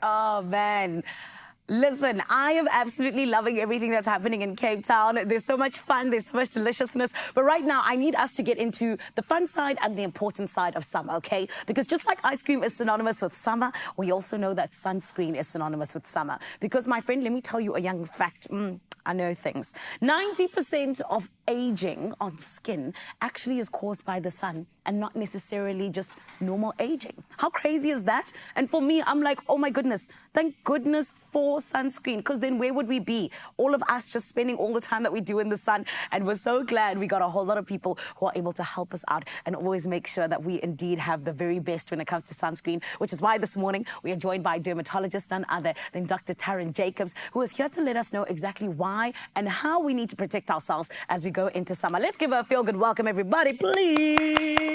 Oh, man. Listen, I am absolutely loving everything that's happening in Cape Town. There's so much fun, there's so much deliciousness. But right now, I need us to get into the fun side and the important side of summer, okay? Because just like ice cream is synonymous with summer, we also know that sunscreen is synonymous with summer. Because, my friend, let me tell you a young fact. I know things. 90% of aging on skin actually is caused by the sun and not necessarily just normal aging. How crazy is that? And for me, I'm like, oh my goodness, thank goodness for sunscreen, because then where would we be? All of us just spending all the time that we do in the sun. And we're so glad we got a whole lot of people who are able to help us out and always make sure that we indeed have the very best when it comes to sunscreen, which is why this morning we are joined by dermatologist none other than Dr. Taryn Jacobs, who is here to let us know exactly why and how we need to protect ourselves as we go into summer. Let's give her a feel-good welcome, everybody, please.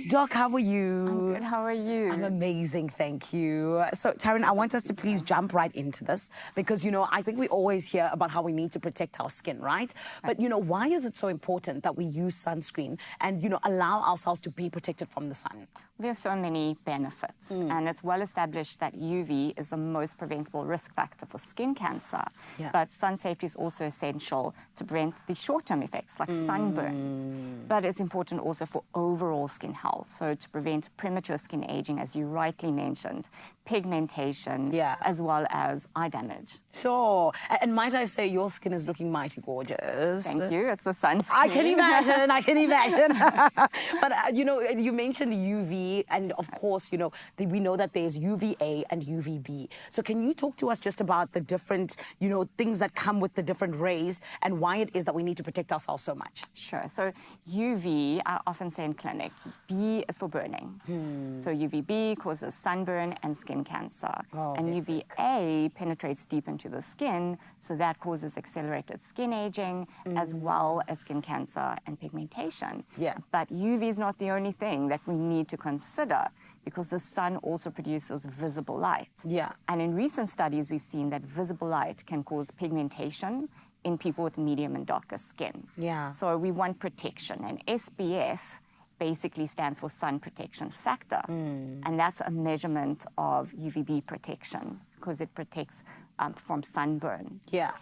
Doc, how are you? I'm good. How are you? I'm amazing, thank you. So, Taryn, I want us to please jump right into this because, you know, I think we always hear about how we need to protect our skin, right? But, you know, why is it so important that we use sunscreen and, you know, allow ourselves to be protected from the sun? There are so many benefits, and it's well established that UV is the most preventable risk factor for skin cancer. Yeah. But sun safety is also essential to prevent the short-term effects like sunburns. But it's important also for overall skin health, so to prevent premature skin aging, as you rightly mentioned, pigmentation, as well as eye damage. Sure. And might I say, your skin is looking mighty gorgeous. Thank you. It's the sunscreen. I can imagine. I can imagine. But, you know, you mentioned UV, and of course, you know, we know that there's UVA and UVB. So can you talk to us just about the different, you know, things that come with the different rays and why it is that we need to protect ourselves so much? Sure. So UV, I often say in clinic, B is for burning. So UVB causes sunburn and skin cancer. And UVA penetrates deep into the skin, so that causes accelerated skin aging, as well as skin cancer and pigmentation. But UV is not the only thing that we need to consider, because the sun also produces visible light. And in recent studies, we've seen that visible light can cause pigmentation in people with medium and darker skin. So we want protection, and SPF basically stands for sun protection factor. And that's a measurement of UVB protection because it protects from sunburn.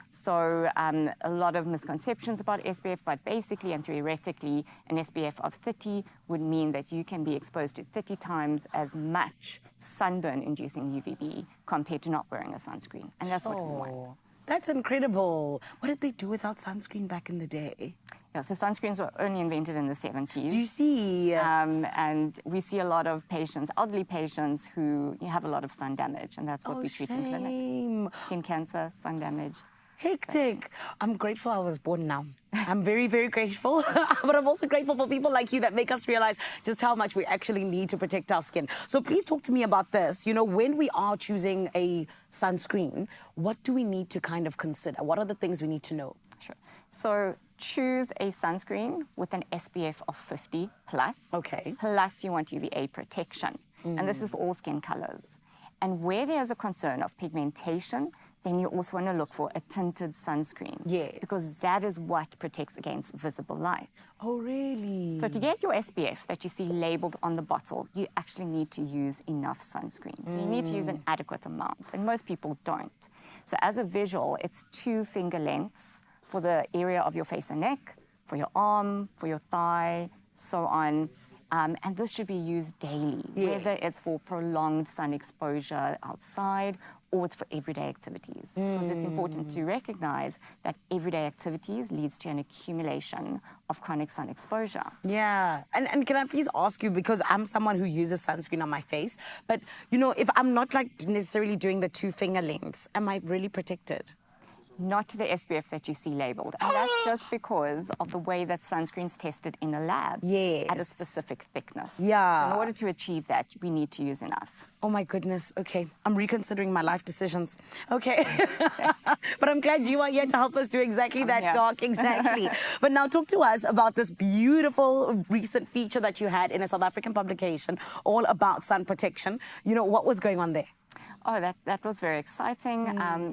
So a lot of misconceptions about SPF, but basically and theoretically, an SPF of 30 would mean that you can be exposed to 30 times as much sunburn-inducing UVB compared to not wearing a sunscreen. And that's what we want. That's incredible. What did they do without sunscreen back in the day? So sunscreens were only invented in the 70s. Do you see? And we see a lot of patients, elderly patients, who have a lot of sun damage, and that's what we treat in clinic. Skin cancer, sun damage. Hectic. I'm grateful I was born now. I'm very, very grateful. But I'm also grateful for people like you that make us realize just how much we actually need to protect our skin. So please talk to me about this. You know, when we are choosing a sunscreen, what do we need to kind of consider? What are the things we need to know? Sure. So choose a sunscreen with an SPF of 50 plus. Plus you want UVA protection. And this is for all skin colors. And where there's a concern of pigmentation, then you also want to look for a tinted sunscreen. Because that is what protects against visible light. Oh, really? So to get your SPF that you see labeled on the bottle, you actually need to use enough sunscreen. So you need to use an adequate amount, and most people don't. So as a visual, it's 2 finger lengths for the area of your face and neck, for your arm, for your thigh, so on. And this should be used daily, whether it's for prolonged sun exposure outside or it's for everyday activities. Because it's important to recognize that everyday activities leads to an accumulation of chronic sun exposure. And can I please ask you, because I'm someone who uses sunscreen on my face, but, you know, if I'm not like necessarily doing the 2 finger lengths, am I really protected? Not to the SPF that you see labeled. And that's just because of the way that sunscreen's tested in a lab at a specific thickness. So in order to achieve that, we need to use enough. Oh my goodness. Okay, I'm reconsidering my life decisions. Okay. But I'm glad you are here to help us do exactly that, Doc. Exactly. But now talk to us about this beautiful recent feature that you had in a South African publication all about sun protection. You know, what was going on there? Oh, that was very exciting.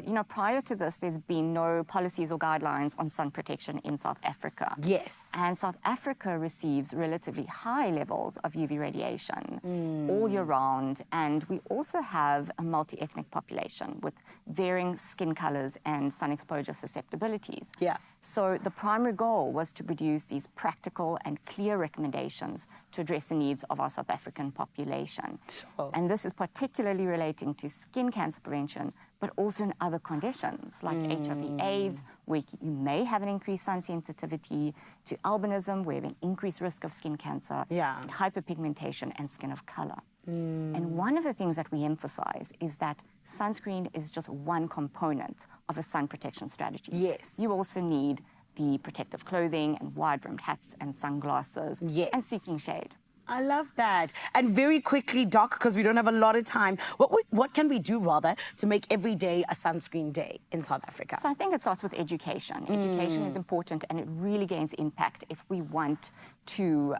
You know, prior to this, there's been no policies or guidelines on sun protection in South Africa. Yes. And South Africa receives relatively high levels of UV radiation all year round. And we also have a multi-ethnic population with varying skin colors and sun exposure susceptibilities. Yeah. So the primary goal was to produce these practical and clear recommendations to address the needs of our South African population. Sure. And this is particularly relating to skin cancer prevention, but also in other conditions like HIV/AIDS, where you may have an increased sun sensitivity, to albinism, where you have an increased risk of skin cancer, and hyperpigmentation and skin of color. And one of the things that we emphasize is that sunscreen is just one component of a sun protection strategy. Yes. You also need the protective clothing and wide-brimmed hats and sunglasses and seeking shade. I love that. And very quickly, Doc, because we don't have a lot of time, what can we do, rather, to make every day a sunscreen day in South Africa? So I think it starts with education. Education is important, and it really gains impact if we want to,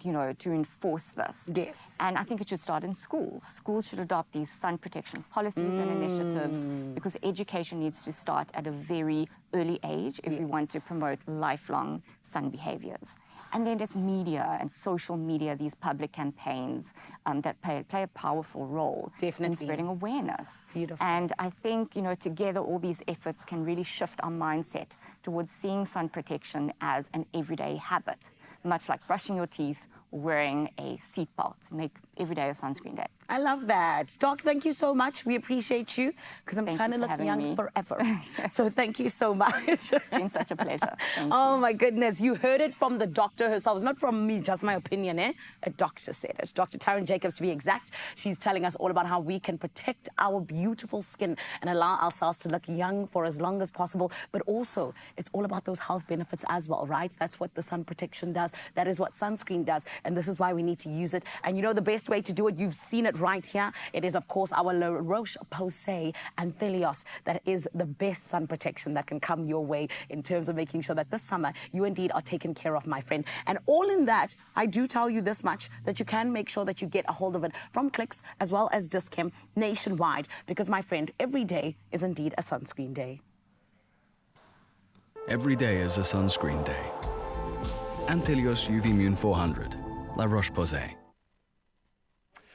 you know, to enforce this. Yes. And I think it should start in schools. Schools should adopt these sun protection policies and initiatives, because education needs to start at a very early age if we want to promote lifelong sun behaviors. And then there's media and social media, these public campaigns that play a powerful role in spreading awareness. Beautiful. And I think, you know, together all these efforts can really shift our mindset towards seeing sun protection as an everyday habit, much like brushing your teeth or wearing a seatbelt. Make every day a sunscreen day. I love that. Doc, thank you so much. We appreciate you, because I'm trying to look young forever. So thank you so much. It's been such a pleasure. Thank oh, you. my goodness. You heard it from the doctor herself. It's not from me, just my opinion, eh? A doctor said it. Dr. Taryn Jacobs, to be exact. She's telling us all about how we can protect our beautiful skin and allow ourselves to look young for as long as possible. But also, it's all about those health benefits as well, right? That's what the sun protection does. That is what sunscreen does. And this is why we need to use it. And you know the best way to do it, you've seen it right here. It is, of course, our La Roche-Posay Anthelios. That is the best sun protection that can come your way in terms of making sure that this summer you indeed are taken care of, my friend. And all in that, I do tell you this much, that you can make sure that you get a hold of it from Clicks as well as Dis-Chem nationwide. Because, my friend, every day is indeed a sunscreen day. Every day is a sunscreen day. Anthelios UV Immune 400, La Roche-Posay.